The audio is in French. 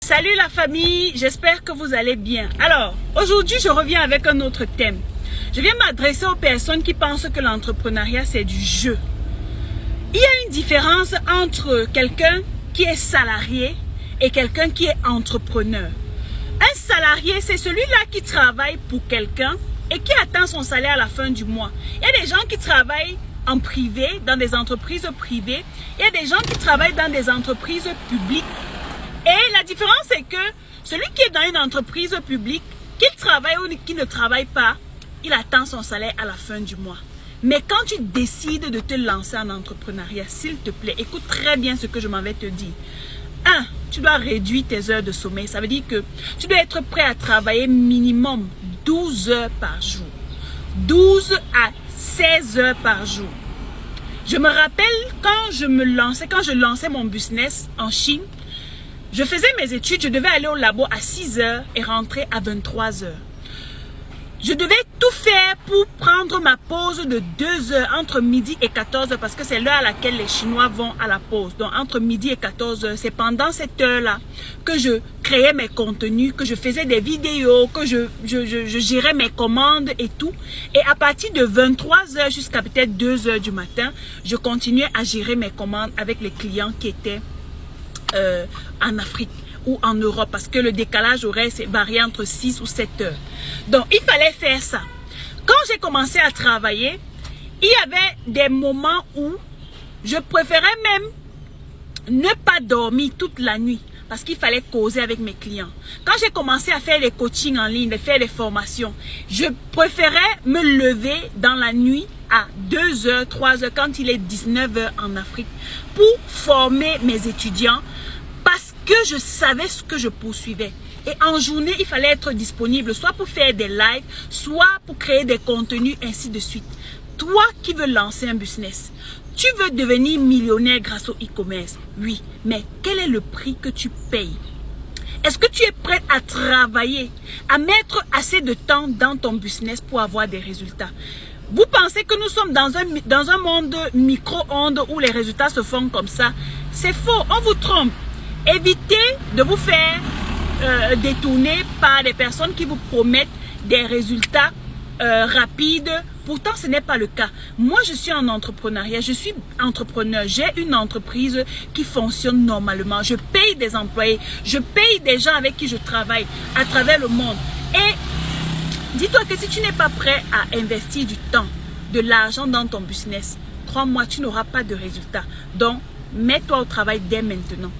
Salut la famille, j'espère que vous allez bien. Alors, aujourd'hui je reviens avec un autre thème. Je viens m'adresser aux personnes qui pensent que l'entrepreneuriat c'est du jeu. Il y a une différence entre quelqu'un qui est salarié et quelqu'un qui est entrepreneur. Un salarié, c'est celui-là qui travaille pour quelqu'un et qui attend son salaire à la fin du mois. Il y a des gens qui travaillent en privé, dans des entreprises privées. Il y a des gens qui travaillent dans des entreprises publiques. Et la différence, c'est que celui qui est dans une entreprise publique, qu'il travaille ou qu'il ne travaille pas, il attend son salaire à la fin du mois. Mais quand tu décides de te lancer en entrepreneuriat, s'il te plaît, écoute très bien ce que je m'en vais te dire. 1. Tu dois réduire tes heures de sommeil. Ça veut dire que tu dois être prêt à travailler minimum 12 heures par jour. 12 à 16 heures par jour. Je me rappelle quand je lançais mon business en Chine, je faisais mes études, je devais aller au labo à 6 heures et rentrer à 23 heures. Je devais tout faire pour prendre ma pause de 2 heures entre midi et 14 heures parce que c'est l'heure à laquelle les Chinois vont à la pause. Donc entre midi et 14 heures, c'est pendant cette heure-là que je créais mes contenus, que je faisais des vidéos, que je gérais mes commandes et tout. Et à partir de 23 heures jusqu'à peut-être 2 heures du matin, je continuais à gérer mes commandes avec les clients qui étaient en Afrique ou en Europe parce que le décalage horaire variait entre 6 ou 7 heures. Donc, il fallait faire ça. Quand j'ai commencé à travailler, il y avait des moments où je préférais même ne pas dormir toute la nuit parce qu'il fallait causer avec mes clients. Quand j'ai commencé à faire les coachings en ligne, à faire les formations, je préférais me lever dans la nuit à 2 heures, 3 heures, quand il est 19 heures en Afrique, pour former mes étudiants parce que je savais ce que je poursuivais. Et en journée, il fallait être disponible soit pour faire des lives, soit pour créer des contenus, ainsi de suite. Toi qui veux lancer un business, tu veux devenir millionnaire grâce au e-commerce, oui, mais quel est le prix que tu payes? Est-ce que tu es prêt à travailler, à mettre assez de temps dans ton business pour avoir des résultats? Vous pensez que nous sommes dans un monde micro-ondes où les résultats se font comme ça? C'est faux, on vous trompe. Évitez de vous faire détourner par des personnes qui vous promettent des résultats rapides. Pourtant, ce n'est pas le cas. Moi, je suis en entrepreneuriat, je suis entrepreneur. J'ai une entreprise qui fonctionne normalement. Je paye des employés, je paye des gens avec qui je travaille à travers le monde. Et dis-toi que si tu n'es pas prêt à investir du temps, de l'argent dans ton business, crois-moi, tu n'auras pas de résultats. Donc, mets-toi au travail dès maintenant.